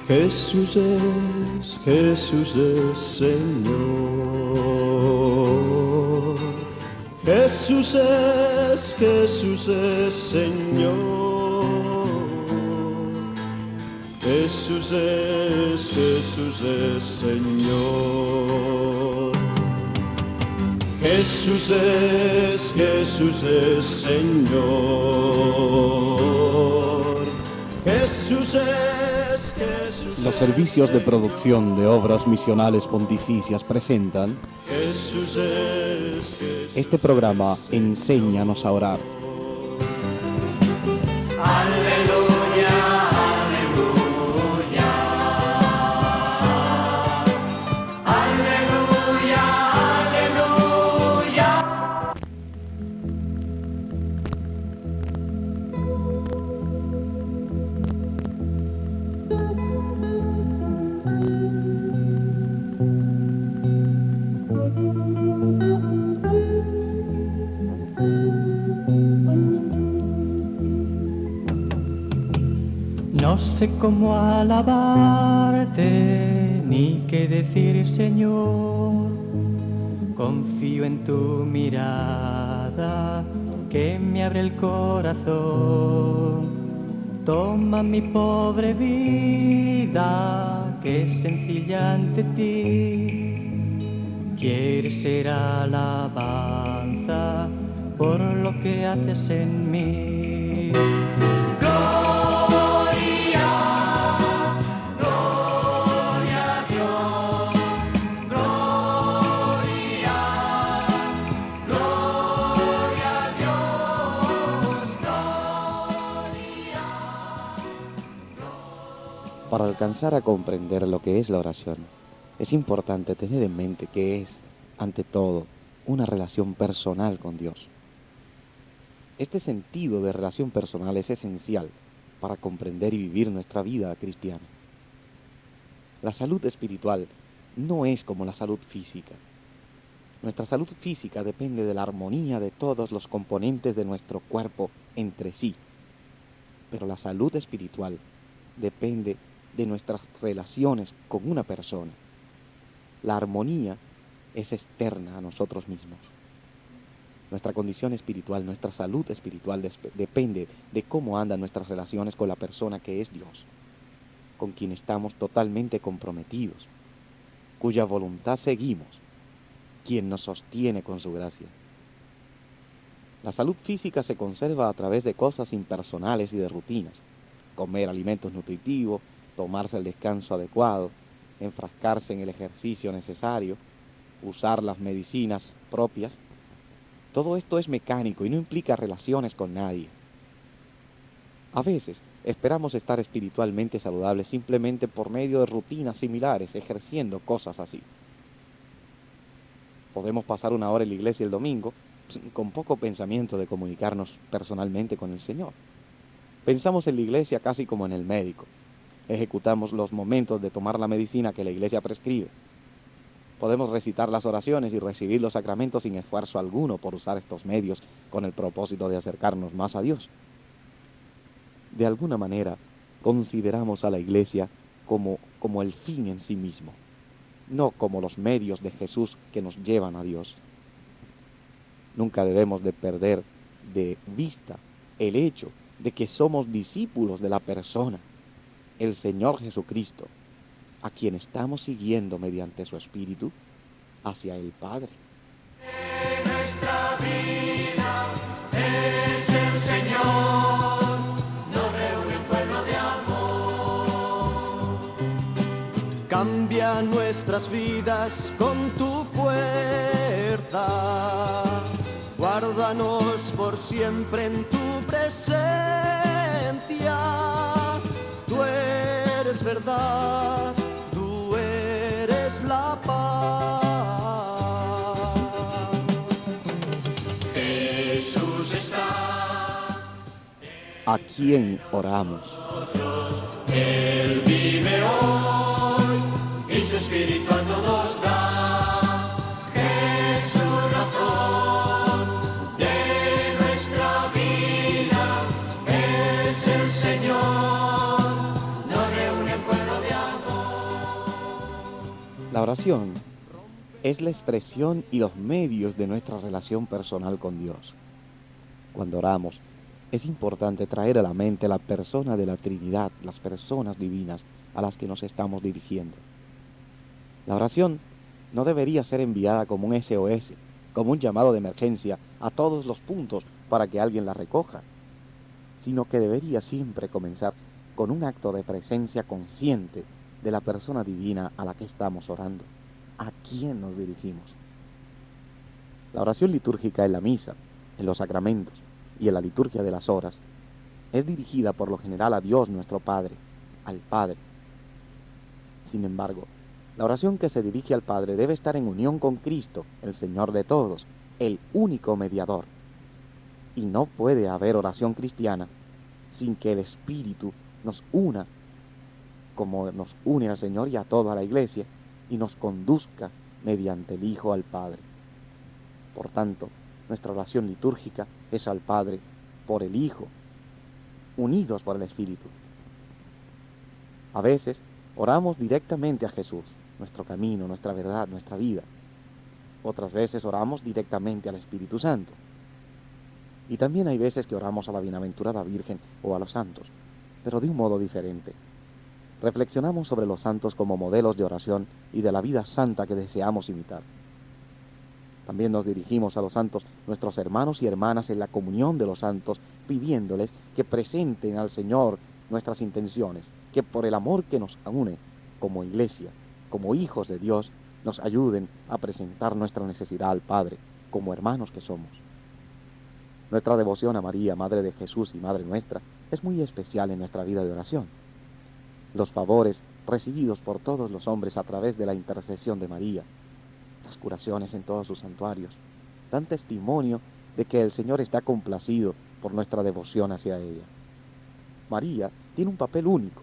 Jesús es Señor. Jesús es Señor. Jesús es Señor. Jesús es Señor. Jesús es Los servicios de producción de obras misionales pontificias presentan Jesús es este programa Enséñanos a orar. Aleluya, aleluya. Aleluya, aleluya. No sé cómo alabarte ni qué decir, Señor. Confío en tu mirada que me abre el corazón. Toma mi pobre vida que es sencilla ante ti. Quieres ser alabanza por lo que haces en mí. Para alcanzar a comprender lo que es la oración, es importante tener en mente que es, ante todo, una relación personal con Dios. Este sentido de relación personal es esencial para comprender y vivir nuestra vida cristiana. La salud espiritual no es como la salud física. Nuestra salud física depende de la armonía de todos los componentes de nuestro cuerpo entre sí, pero la salud espiritual depende de nuestras relaciones con una persona. La armonía es externa a nosotros mismos. Nuestra condición espiritual, nuestra salud espiritual depende de cómo andan nuestras relaciones con la persona que es Dios, con quien estamos totalmente comprometidos, cuya voluntad seguimos, quien nos sostiene con su gracia. La salud física se conserva a través de cosas impersonales y de rutinas: comer alimentos nutritivos, tomarse el descanso adecuado, enfrascarse en el ejercicio necesario, usar las medicinas propias. Todo esto es mecánico y no implica relaciones con nadie. A veces esperamos estar espiritualmente saludables simplemente por medio de rutinas similares, ejerciendo cosas así. Podemos pasar una hora en la iglesia el domingo con poco pensamiento de comunicarnos personalmente con el Señor. Pensamos en la iglesia casi como en el médico. Ejecutamos los momentos de tomar la medicina que la iglesia prescribe. Podemos recitar las oraciones y recibir los sacramentos sin esfuerzo alguno por usar estos medios con el propósito de acercarnos más a Dios. De alguna manera, consideramos a la iglesia como el fin en sí mismo, no como los medios de Jesús que nos llevan a Dios. Nunca debemos de perder de vista el hecho de que somos discípulos de la persona, el Señor Jesucristo, a quien estamos siguiendo mediante su Espíritu hacia el Padre. Nuestra vida es el Señor, nos reúne un pueblo de amor. Cambia nuestras vidas con tu fuerza, guárdanos por siempre en tu presencia. Tú eres verdad, tú eres la paz. Jesús está ¿A quién oramos? Él vive hoy y su espíritu a todos da. Jesús, razón de nuestra vida, es el Señor, nos reúne en pueblo de amor. oración es la expresión y los medios de nuestra relación personal con Dios. Cuando oramos, es importante traer a la mente la persona de la Trinidad, las personas divinas a las que nos estamos dirigiendo. La oración no debería ser enviada como un SOS, como un llamado de emergencia a todos los puntos para que alguien la recoja, sino que debería siempre comenzar con un acto de presencia consciente de la persona divina a la que estamos orando, a quién nos dirigimos. La oración litúrgica en la misa, en los sacramentos y en la liturgia de las horas es dirigida por lo general a Dios nuestro Padre, al Padre. Sin embargo, la oración que se dirige al Padre debe estar en unión con Cristo, el Señor de todos, el único mediador. Y no puede haber oración cristiana sin que el Espíritu nos una, como nos une al Señor y a toda la Iglesia, y nos conduzca mediante el Hijo al Padre. Por tanto, nuestra oración litúrgica es al Padre por el Hijo, unidos por el Espíritu. A veces oramos directamente a Jesús, nuestro camino, nuestra verdad, nuestra vida. Otras veces oramos directamente al Espíritu Santo. Y también hay veces que oramos a la bienaventurada Virgen o a los santos, pero de un modo diferente. Reflexionamos sobre los santos como modelos de oración y de la vida santa que deseamos imitar. También nos dirigimos a los santos, nuestros hermanos y hermanas en la comunión de los santos, pidiéndoles que presenten al Señor nuestras intenciones, que por el amor que nos une como Iglesia, como hijos de Dios, nos ayuden a presentar nuestra necesidad al Padre, como hermanos que somos. Nuestra devoción a María, Madre de Jesús y Madre nuestra, es muy especial en nuestra vida de oración. Los favores recibidos por todos los hombres a través de la intercesión de María, las curaciones en todos sus santuarios, dan testimonio de que el Señor está complacido por nuestra devoción hacia ella. María tiene un papel único.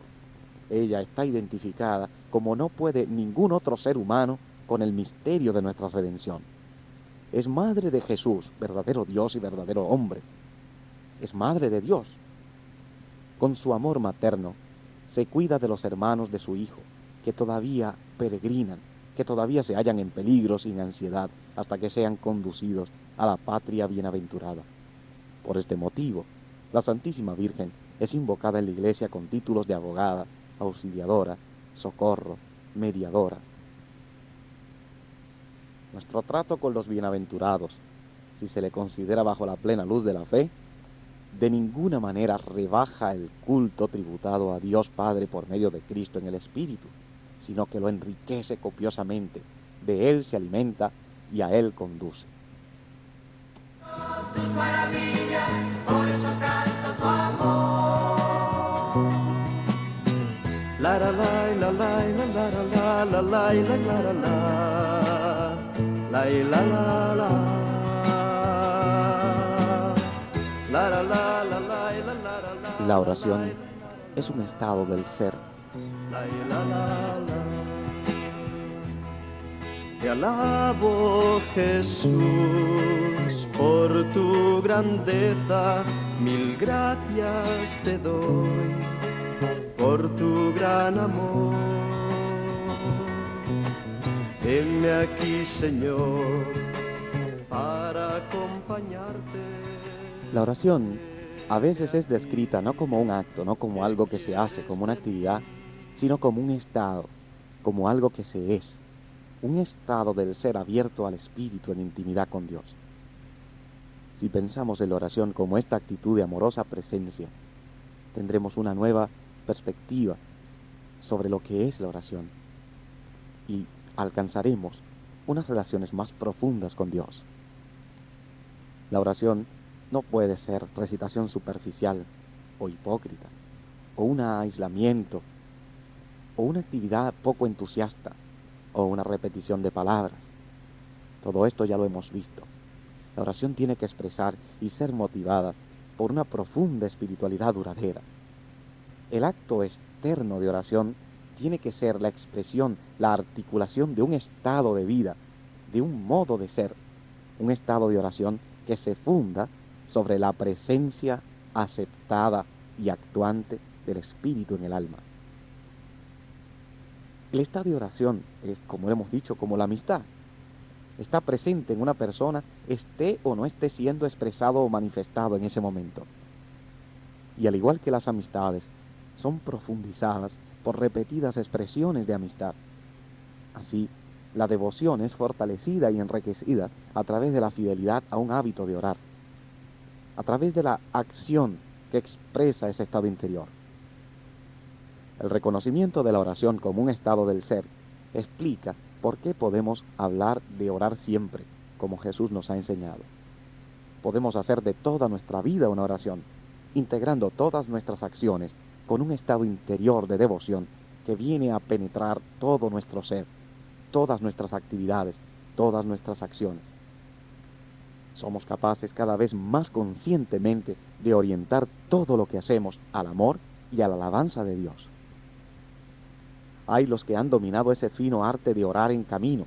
Ella está identificada como no puede ningún otro ser humano con el misterio de nuestra redención. Es madre de Jesús, verdadero Dios y verdadero hombre. Es madre de Dios. Con su amor materno, se cuida de los hermanos de su Hijo, que todavía peregrinan, que todavía se hallan en peligro sin ansiedad, hasta que sean conducidos a la patria bienaventurada. Por este motivo, la Santísima Virgen es invocada en la Iglesia con títulos de abogada, auxiliadora, socorro, mediadora. Nuestro trato con los bienaventurados, si se le considera bajo la plena luz de la fe, de ninguna manera rebaja el culto tributado a Dios Padre por medio de Cristo en el Espíritu, sino que lo enriquece copiosamente, de Él se alimenta y a Él conduce. Tus maravillas, por eso canto tu amor. La la la la la la la la la la la la la la la. La oración es un estado del ser. Te alabo, Jesús, por tu grandeza, mil gracias te doy, por tu gran amor. Heme aquí, Señor, para acompañarte. La oración a veces es descrita no como un acto, no como algo que se hace, como una actividad, sino como un estado, como algo que se es, un estado del ser abierto al Espíritu en intimidad con Dios. Si pensamos en la oración como esta actitud de amorosa presencia, tendremos una nueva perspectiva sobre lo que es la oración y alcanzaremos unas relaciones más profundas con Dios. La oración no puede ser recitación superficial o hipócrita, o un aislamiento, o una actividad poco entusiasta, o una repetición de palabras. Todo esto ya lo hemos visto. La oración tiene que expresar y ser motivada por una profunda espiritualidad duradera. El acto externo de oración tiene que ser la expresión, la articulación de un estado de vida, de un modo de ser, un estado de oración que se funda sobre la presencia aceptada y actuante del Espíritu en el alma. El estado de oración es, como hemos dicho, como la amistad. Está presente en una persona, esté o no esté siendo expresado o manifestado en ese momento. Y al igual que las amistades, son profundizadas por repetidas expresiones de amistad. Así, la devoción es fortalecida y enriquecida a través de la fidelidad a un hábito de orar, a través de la acción que expresa ese estado interior. El reconocimiento de la oración como un estado del ser explica por qué podemos hablar de orar siempre, como Jesús nos ha enseñado. Podemos hacer de toda nuestra vida una oración, integrando todas nuestras acciones con un estado interior de devoción que viene a penetrar todo nuestro ser, todas nuestras actividades, todas nuestras acciones. Somos capaces cada vez más conscientemente de orientar todo lo que hacemos al amor y a la alabanza de Dios. Hay los que han dominado ese fino arte de orar en camino,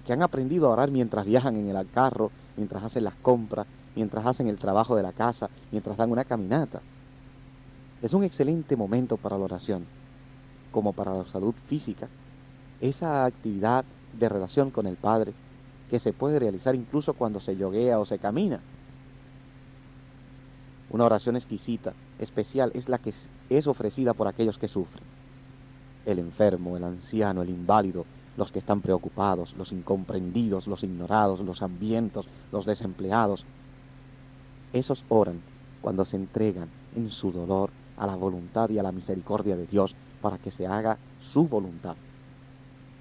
que han aprendido a orar mientras viajan en el carro, mientras hacen las compras, mientras hacen el trabajo de la casa, mientras dan una caminata. Es un excelente momento para la oración, como para la salud física, esa actividad de relación con el Padre que se puede realizar incluso cuando se yoguea o se camina. Una oración exquisita, especial, es la que es ofrecida por aquellos que sufren. El enfermo, el anciano, el inválido, los que están preocupados, los incomprendidos, los ignorados, los hambrientos, los desempleados. Esos oran cuando se entregan en su dolor a la voluntad y a la misericordia de Dios para que se haga su voluntad.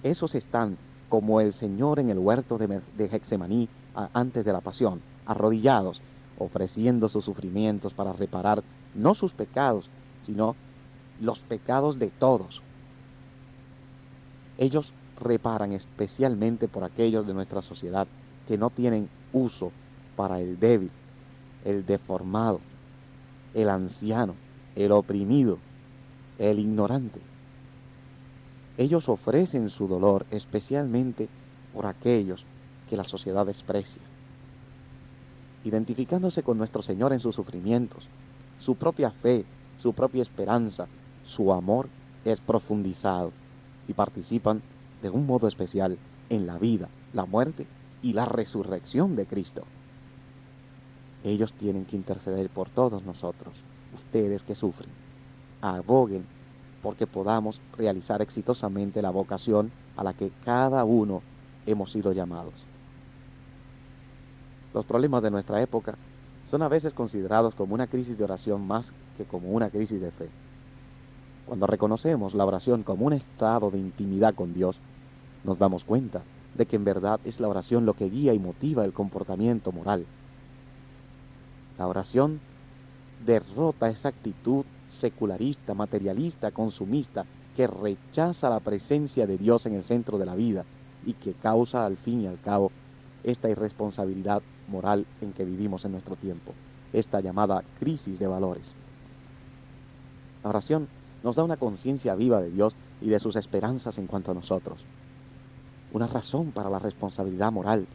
Esos están como el Señor en el huerto de Getsemaní antes de la pasión, arrodillados, ofreciendo sus sufrimientos para reparar no sus pecados, sino los pecados de todos. Ellos reparan especialmente por aquellos de nuestra sociedad que no tienen uso para el débil, el deformado, el anciano, el oprimido, el ignorante. Ellos ofrecen su dolor especialmente por aquellos que la sociedad desprecia. Identificándose con nuestro Señor en sus sufrimientos, su propia fe, su propia esperanza, su amor es profundizado y participan de un modo especial en la vida, la muerte y la resurrección de Cristo. Ellos tienen que interceder por todos nosotros, ustedes que sufren. Aboguen porque podamos realizar exitosamente la vocación a la que cada uno hemos sido llamados. Los problemas de nuestra época son a veces considerados como una crisis de oración más que como una crisis de fe. Cuando reconocemos la oración como un estado de intimidad con Dios, nos damos cuenta de que en verdad es la oración lo que guía y motiva el comportamiento moral. La oración derrota esa actitud secularista, materialista, consumista, que rechaza la presencia de Dios en el centro de la vida y que causa al fin y al cabo esta irresponsabilidad moral en que vivimos en nuestro tiempo, esta llamada crisis de valores. La oración nos da una conciencia viva de Dios y de sus esperanzas en cuanto a nosotros, una razón para la responsabilidad moral,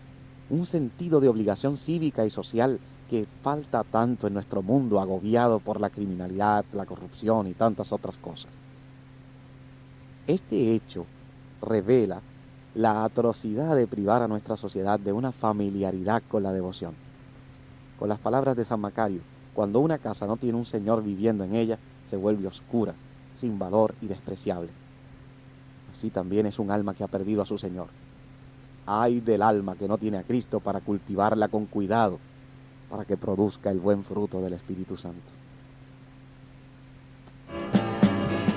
un sentido de obligación cívica y social que falta tanto en nuestro mundo agobiado por la criminalidad, la corrupción y tantas otras cosas. Este hecho revela la atrocidad de privar a nuestra sociedad de una familiaridad con la devoción. Con las palabras de San Macario, cuando una casa no tiene un Señor viviendo en ella, se vuelve oscura, sin valor y despreciable. Así también es un alma que ha perdido a su Señor. Ay del alma que no tiene a Cristo para cultivarla con cuidado, para que produzca el buen fruto del Espíritu Santo.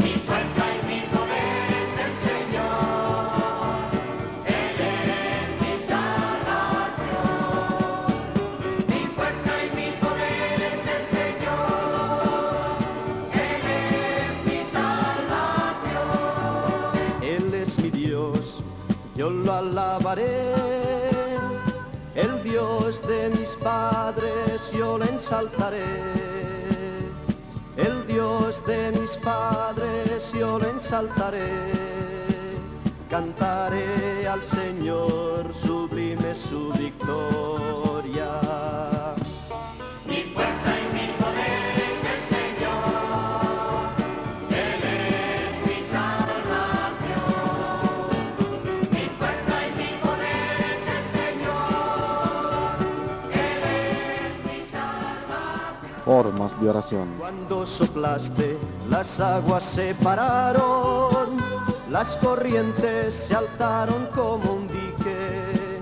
Mi fuerza y mi poder es el Señor, Él es mi salvación. Mi fuerza y mi poder es el Señor, Él es mi salvación. Él es mi Dios, yo lo alabaré. El Dios de mis padres yo le ensaltaré. El Dios de mis padres yo le ensaltaré. Cantaré al Señor, sublime su victoria. Mi fuerza y mi poder es el Señor, Él es mi salvación. formas de oración. Cuando soplaste, las aguas se pararon, las corrientes se alzaron como un dique,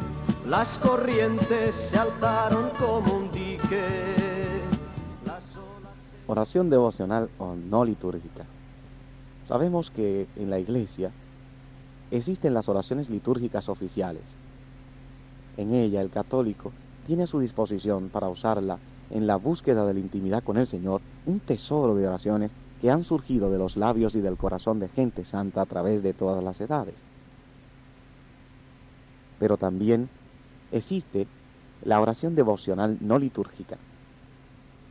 las corrientes se alzaron como un dique. Oración devocional o no litúrgica. Sabemos que en la Iglesia existen las oraciones litúrgicas oficiales. En ella el católico tiene a su disposición para usarla en la búsqueda de la intimidad con el Señor un tesoro de oraciones que han surgido de los labios y del corazón de gente santa a través de todas las edades. Pero también existe la oración devocional no litúrgica.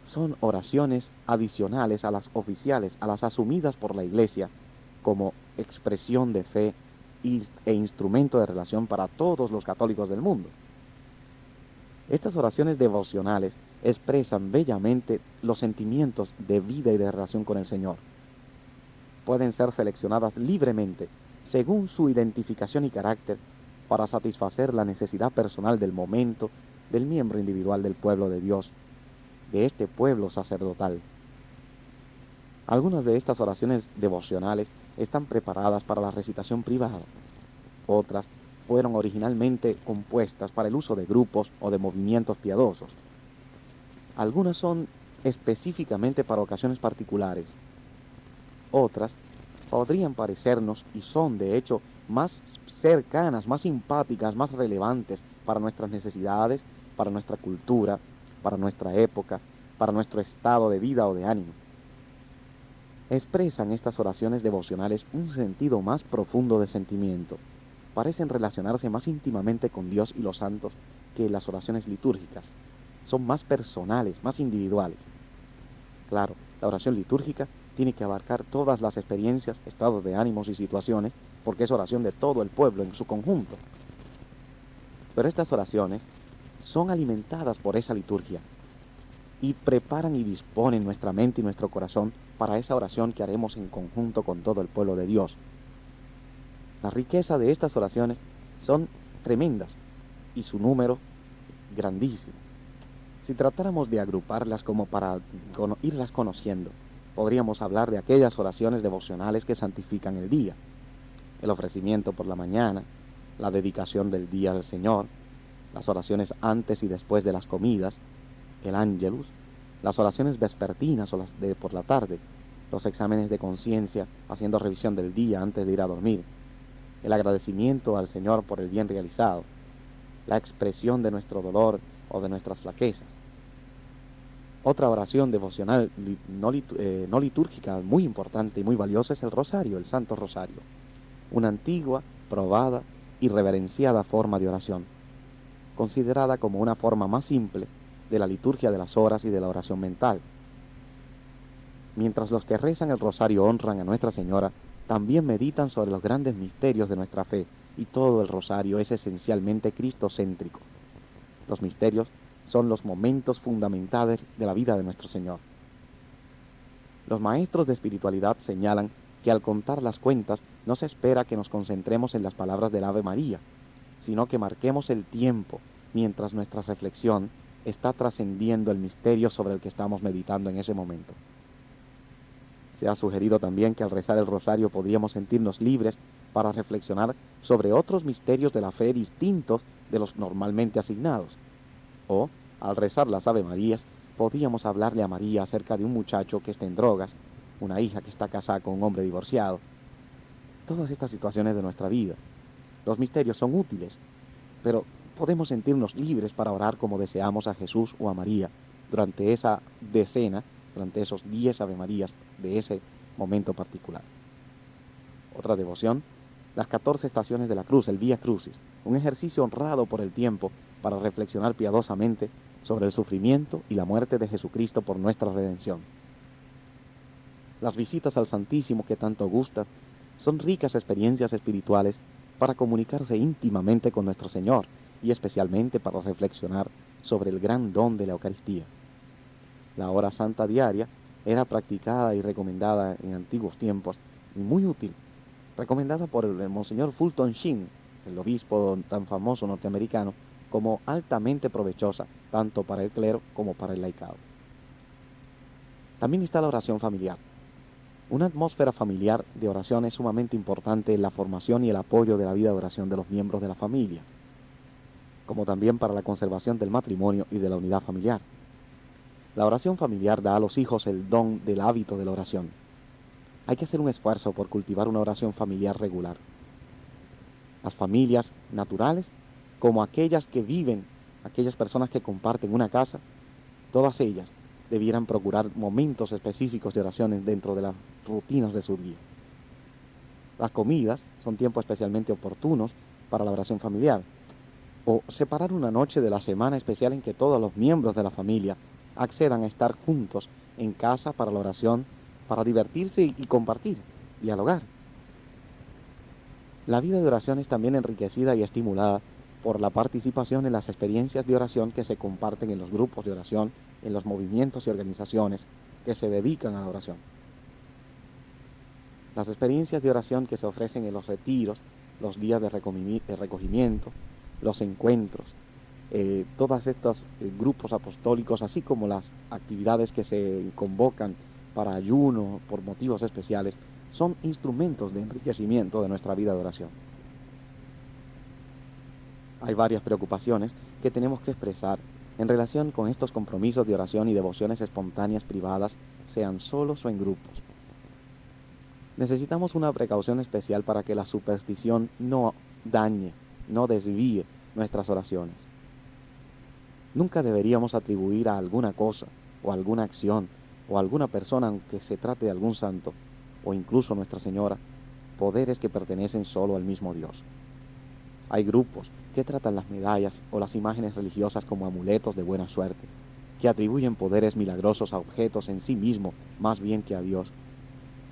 Son oraciones adicionales a las oficiales, a las asumidas por la Iglesia como expresión de fe e instrumento de relación para todos los católicos del mundo. Estas oraciones devocionales expresan bellamente los sentimientos de vida y de relación con el Señor. Pueden ser seleccionadas libremente según su identificación y carácter para satisfacer la necesidad personal del momento del miembro individual del pueblo de Dios, de este pueblo sacerdotal. Algunas de estas oraciones devocionales están preparadas para la recitación privada. Otras fueron originalmente compuestas para el uso de grupos o de movimientos piadosos. Algunas son específicamente para ocasiones particulares. Otras podrían parecernos y son de hecho más cercanas, más simpáticas, más relevantes para nuestras necesidades, para nuestra cultura, para nuestra época, para nuestro estado de vida o de ánimo. Expresan estas oraciones devocionales un sentido más profundo de sentimiento. Parecen relacionarse más íntimamente con Dios y los santos que las oraciones litúrgicas. Son más personales, más individuales. Claro, la oración litúrgica tiene que abarcar todas las experiencias, estados de ánimos y situaciones, porque es oración de todo el pueblo en su conjunto. Pero estas oraciones son alimentadas por esa liturgia y preparan y disponen nuestra mente y nuestro corazón para esa oración que haremos en conjunto con todo el pueblo de Dios. La riqueza de estas oraciones son tremendas y su número grandísimo. Si tratáramos de agruparlas como para irlas conociendo, podríamos hablar de aquellas oraciones devocionales que santifican el día, el ofrecimiento por la mañana, la dedicación del día al Señor, las oraciones antes y después de las comidas, el ángelus, las oraciones vespertinas o las de por la tarde, los exámenes de conciencia haciendo revisión del día antes de ir a dormir, el agradecimiento al Señor por el bien realizado, la expresión de nuestro dolor o de nuestras flaquezas. Otra oración devocional no litúrgica muy importante y muy valiosa es el rosario, el Santo Rosario, una antigua, probada y reverenciada forma de oración, considerada como una forma más simple de la liturgia de las horas y de la oración mental. Mientras los que rezan el rosario honran a Nuestra Señora, también meditan sobre los grandes misterios de nuestra fe, y todo el rosario es esencialmente cristocéntrico. Los misterios son los momentos fundamentales de la vida de nuestro Señor. Los maestros de espiritualidad señalan que al contar las cuentas no se espera que nos concentremos en las palabras del Ave María, sino que marquemos el tiempo mientras nuestra reflexión está trascendiendo el misterio sobre el que estamos meditando en ese momento. Se ha sugerido también que al rezar el rosario podríamos sentirnos libres para reflexionar sobre otros misterios de la fe distintos de los normalmente asignados. O, al rezar las Ave Marías, podríamos hablarle a María acerca de un muchacho que está en drogas, una hija que está casada con un hombre divorciado. Todas estas situaciones de nuestra vida. Los misterios son útiles, pero podemos sentirnos libres para orar como deseamos a Jesús o a María durante esa decena, durante esos 10 Ave Marías de ese momento particular. Otra devoción, las 14 estaciones de la cruz, el Vía Crucis, un ejercicio honrado por el tiempo para reflexionar piadosamente sobre el sufrimiento y la muerte de Jesucristo por nuestra redención. Las visitas al Santísimo que tanto gustan son ricas experiencias espirituales para comunicarse íntimamente con nuestro Señor y especialmente para reflexionar sobre el gran don de la Eucaristía. La hora santa diaria era practicada y recomendada en antiguos tiempos y muy útil, recomendada por el Monseñor Fulton Sheen, el obispo tan famoso norteamericano, como altamente provechosa tanto para el clero como para el laicado. También está la oración familiar. Una atmósfera familiar de oración es sumamente importante en la formación y el apoyo de la vida de oración de los miembros de la familia, como también para la conservación del matrimonio y de la unidad familiar. La oración familiar da a los hijos el don del hábito de la oración. Hay que hacer un esfuerzo por cultivar una oración familiar regular. Las familias naturales, como aquellas que viven, aquellas personas que comparten una casa, todas ellas debieran procurar momentos específicos de oraciones dentro de las rutinas de su día. Las comidas son tiempos especialmente oportunos para la oración familiar, o separar una noche de la semana especial en que todos los miembros de la familia accedan a estar juntos en casa para la oración, para divertirse y compartir, dialogar. La vida de oración es también enriquecida y estimulada por la participación en las experiencias de oración que se comparten en los grupos de oración, en los movimientos y organizaciones que se dedican a la oración. Las experiencias de oración que se ofrecen en los retiros, los días de recogimiento, los encuentros, todos estos grupos apostólicos, así como las actividades que se convocan para ayuno, por motivos especiales, son instrumentos de enriquecimiento de nuestra vida de oración. Hay varias preocupaciones que tenemos que expresar en relación con estos compromisos de oración y devociones espontáneas privadas, sean solos o en grupos. Necesitamos una precaución especial para que la superstición no dañe, no desvíe nuestras oraciones. Nunca deberíamos atribuir a alguna cosa, o alguna acción, o a alguna persona, aunque se trate de algún santo, o incluso Nuestra Señora, poderes que pertenecen solo al mismo Dios. Hay grupos que tratan las medallas o las imágenes religiosas como amuletos de buena suerte, que atribuyen poderes milagrosos a objetos en sí mismos más bien que a Dios.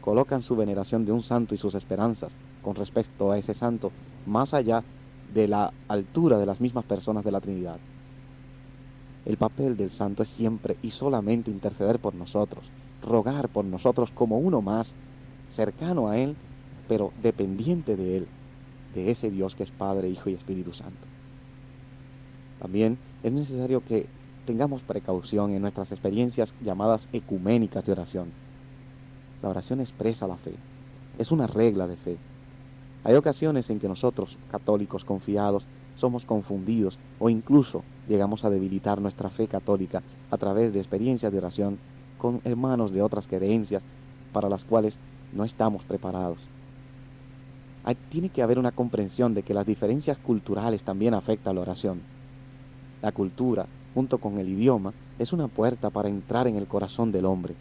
Colocan su veneración de un santo y sus esperanzas con respecto a ese santo más allá de la altura de las mismas personas de la Trinidad. El papel del santo es siempre y solamente interceder por nosotros, rogar por nosotros como uno más, cercano a Él, pero dependiente de Él, de ese Dios que es Padre, Hijo y Espíritu Santo. También es necesario que tengamos precaución en nuestras experiencias llamadas ecuménicas de oración. La oración expresa la fe, es una regla de fe. Hay ocasiones en que nosotros, católicos confiados, somos confundidos o incluso llegamos a debilitar nuestra fe católica a través de experiencias de oración con hermanos de otras creencias para las cuales no estamos preparados. Tiene que haber una comprensión de que las diferencias culturales también afectan la oración. La cultura, junto con el idioma, es una puerta para entrar en el corazón del hombre.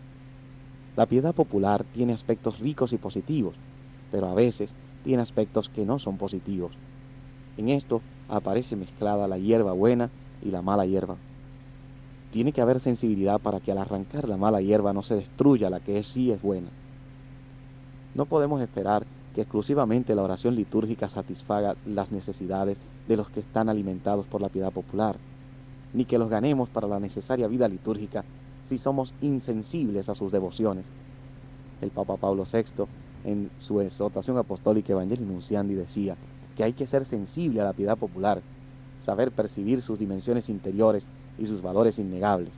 La piedad popular tiene aspectos ricos y positivos, pero a veces tiene aspectos que no son positivos. En esto aparece mezclada la hierba buena y la mala hierba. Tiene que haber sensibilidad para que al arrancar la mala hierba no se destruya la que sí es buena. No podemos esperar que exclusivamente la oración litúrgica satisfaga las necesidades de los que están alimentados por la piedad popular, ni que los ganemos para la necesaria vida litúrgica si somos insensibles a sus devociones. El Papa Pablo VI, en su exhortación apostólica Evangelii Nunciandi, decía que hay que ser sensible a la piedad popular, saber percibir sus dimensiones interiores y sus valores innegables,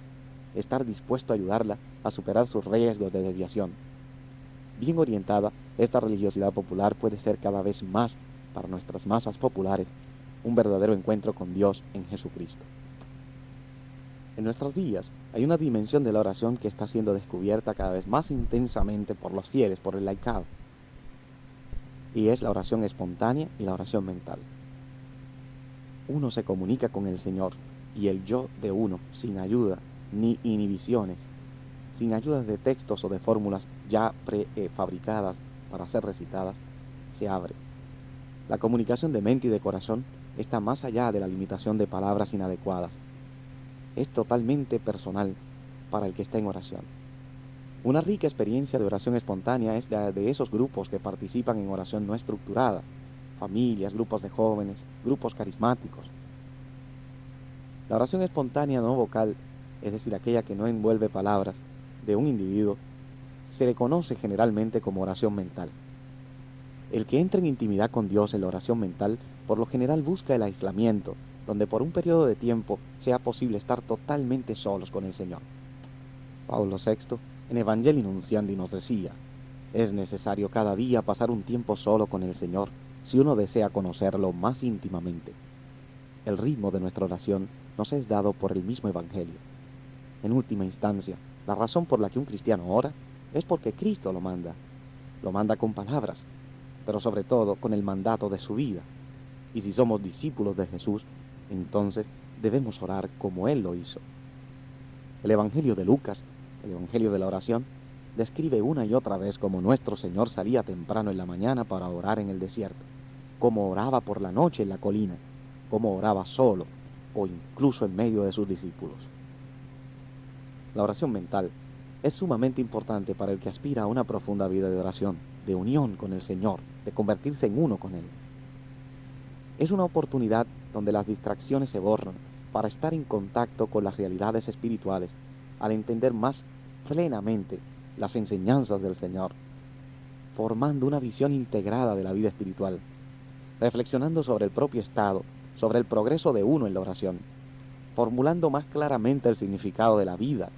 estar dispuesto a ayudarla a superar sus riesgos de desviación. Bien orientada, esta religiosidad popular puede ser cada vez más, para nuestras masas populares, un verdadero encuentro con Dios en Jesucristo. En nuestros días hay una dimensión de la oración que está siendo descubierta cada vez más intensamente por los fieles, por el laicado, y es la oración espontánea y la oración mental. Uno se comunica con el Señor y el yo de uno, sin ayuda ni inhibiciones, sin ayudas de textos o de fórmulas ya prefabricadas para ser recitadas, se abre. La comunicación de mente y de corazón está más allá de la limitación de palabras inadecuadas. Es totalmente personal para el que está en oración. Una rica experiencia de oración espontánea es la de esos grupos que participan en oración no estructurada, familias, grupos de jóvenes, grupos carismáticos. La oración espontánea no vocal, es decir, aquella que no envuelve palabras, de un individuo, se le conoce generalmente como oración mental. El que entra en intimidad con Dios en la oración mental, por lo general busca el aislamiento, donde por un periodo de tiempo sea posible estar totalmente solos con el Señor. Pablo VI En Evangelii Nunciandi nos decía, es necesario cada día pasar un tiempo solo con el Señor si uno desea conocerlo más íntimamente. El ritmo de nuestra oración nos es dado por el mismo Evangelio. En última instancia, la razón por la que un cristiano ora es porque Cristo lo manda. Lo manda con palabras, pero sobre todo con el mandato de su vida. Y si somos discípulos de Jesús, entonces debemos orar como Él lo hizo. El Evangelio de Lucas, el Evangelio de la oración, describe una y otra vez cómo nuestro Señor salía temprano en la mañana para orar en el desierto, cómo oraba por la noche en la colina, cómo oraba solo o incluso en medio de sus discípulos. La oración mental es sumamente importante para el que aspira a una profunda vida de oración, de unión con el Señor, de convertirse en uno con Él. Es una oportunidad donde las distracciones se borran para estar en contacto con las realidades espirituales, al entender más plenamente las enseñanzas del Señor, formando una visión integrada de la vida espiritual, reflexionando sobre el propio estado, sobre el progreso de uno en la oración, formulando más claramente el significado de la vida.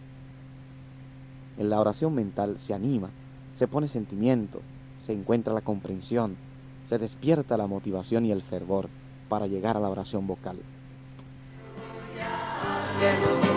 En la oración mental se anima, se pone sentimiento, se encuentra la comprensión, se despierta la motivación y el fervor para llegar a la oración vocal. Yeah.